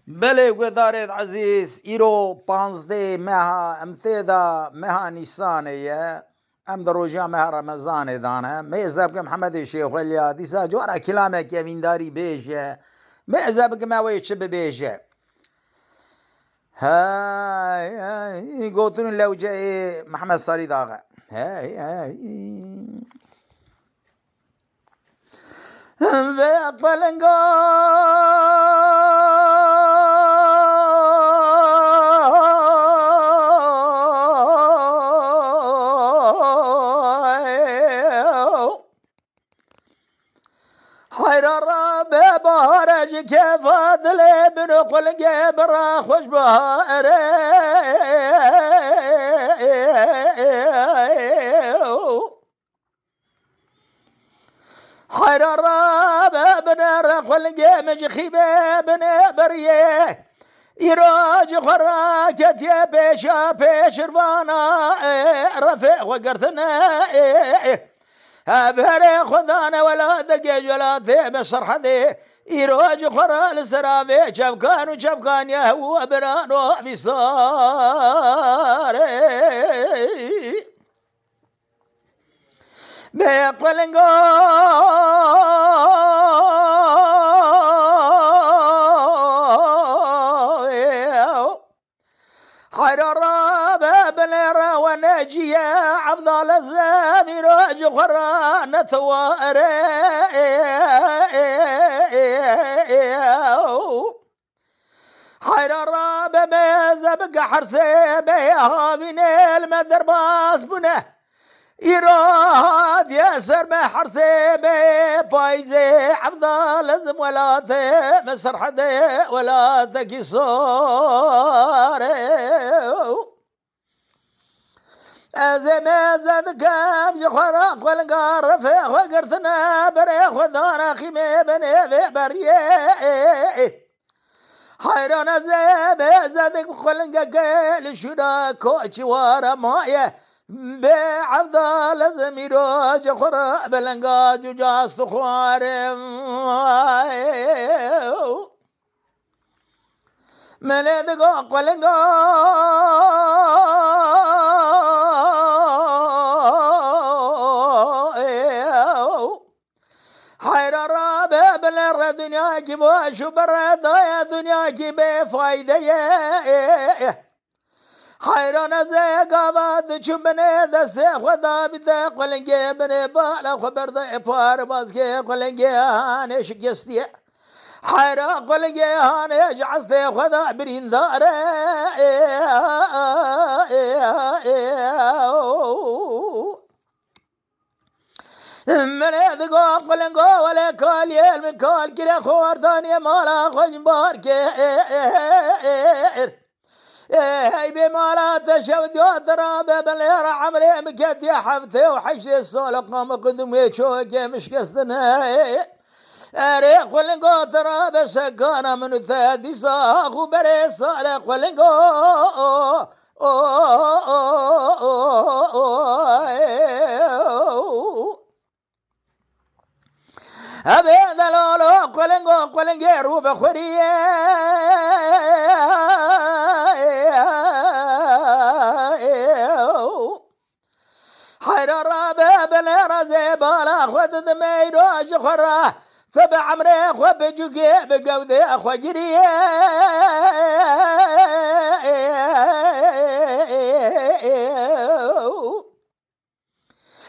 بله گدارید عزیز ایرو 15 ماه امتدا ماه نیسانیه ام در روزا ماه رمضان دانه میزب که محمد شیخ ولی دیسا جوارا کلامه که وینداری بیجه میزب که ما ویچ ببیجه هاي قوتون لو جاي محمد صاري داغا هاي ذا قلنقو حير الرابع بهرج كيف ذلي بن قلنقي برا خوش بهاري حير الرابع بن قلنقي مجخيبه بن بريه يراج خراكت يا بيشا بيش رفانا رفع وقرتنا هبري خذانا ولا دقيج ولا ثيب صرحذي يروج خرا لسرابي شفكان وشفكان يهو برانو بصاري بيقلنقو خير الرابع بليرة ونجية عبد الزامي روج خران ثواري خير الرابع بيزبق حرسي بيها من المذر باس بنه يراد ياسر بحرسي بايزي عبد لازم ولا مسر حدا ولا ذكي صار أزم كام جخرق والقار فيه وقرتنا بريخ وذانا خيمي بني بريه حيران زادك خلنقا قال شنا كوش ورا مايه بعبد لازميرو جخرا بلنقا جاست خوارم من يدقو قلنقا حير الرابع بلر دنيا كي بوشو برد يا دنيا كي بفايدة حيران زي قابات شبني دستي خدا بدا قلنجي بني بالا خبر ذا بار باسكي قلنجي هاني شكستي حيرا قلنجي هاني جعستي خدا برين داري من يدقو قلنقو ولا كال يل من كال كري خور ثانية مالا خوش باركير هاي بمالات شود يوترا ببلير عمري مكت يا حفتي وحشي الصولق قام قدمي شوكي مش قصدنا اريق قلنقو ترى بسكانا من الثادي صاخ وبري صالح قلنقو أبي ذلولو قلنقو قلنقيرو بخوريه حير الرابع بليرة زي بالا خذ ذميرو جخرة ثبع عمري خو بجوكي بقوذي أخو جريه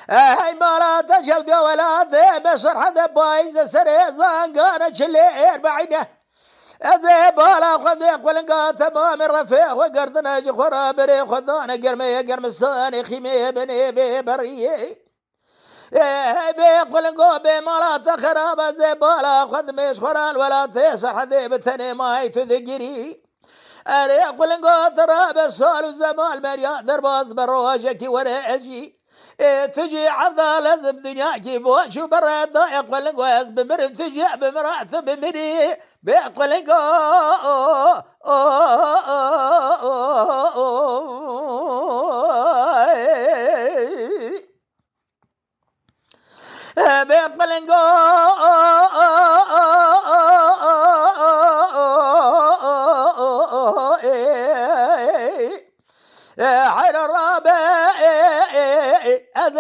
هاي مالا تشوف ولا ذي بشر هذا بايز سري زانقانا شلير بعيده ذي بالا خذي قلنقا تمام الرفيق وقرضنا جخورا بري خذانا قرمي قرمستاني خيمي بني بريه بي قلنقو بي مالا تخرابا ذي بالا خذ ميش خوران ولا تيسر هذي بثني ماي تذكري أري قلنقو ترى بالصال والزمان مريا درباز بروجك وريجي تجي عضا لازم دنياكي بوشو برا ضايق قلنقو بمر تجي بمرات بمري بقلنقو بقلنقو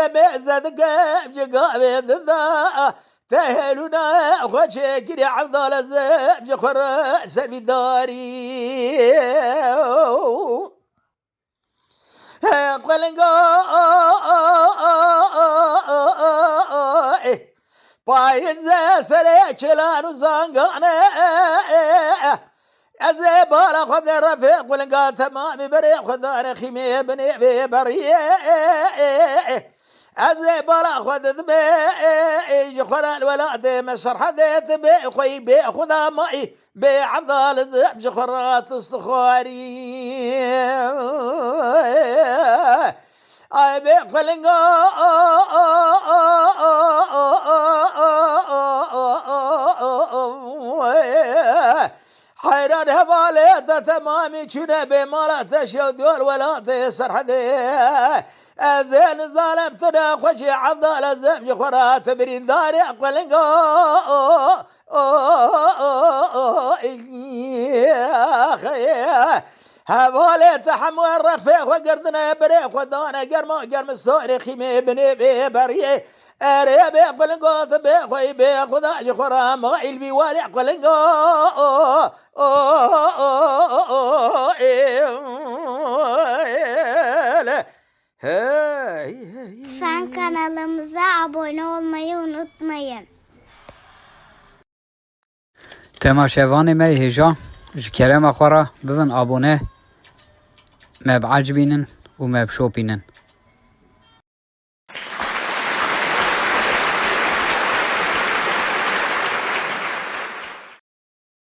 بزدك جقابي ذا تهلونا خوشكري عبد الزب جخر سبيداري قلنقو بايز سريچلانو زنگانه ازي بالا خد رفيق قلنقا تمام بريق خدار خيمي بني بريه ازي بالا خد ذبي خرا الولاد مسرح ذات بي خوي بي خذا ماي بي عبد الزب جخرات استخاري اي بي قلنقا حيران هبالي تمامي كنا بمالا تشود الولاد سرحدي زين ظالمتنا خوشي عبد الزب خرا تبرين داري قلنقا هبالي تحمل رفيق وقردنا بريق ودانا قرم ستوري خيمي بني بريه اريبي قلنقا ثبي خوي بي خذا جخرا مغيل في وارع قلنقا Lütfen kanalımıza abone olmayı unutmayın. تماشاواني مي هجا جكرم اخورا ببن ابونه ما بعجبينن وما بشوبينن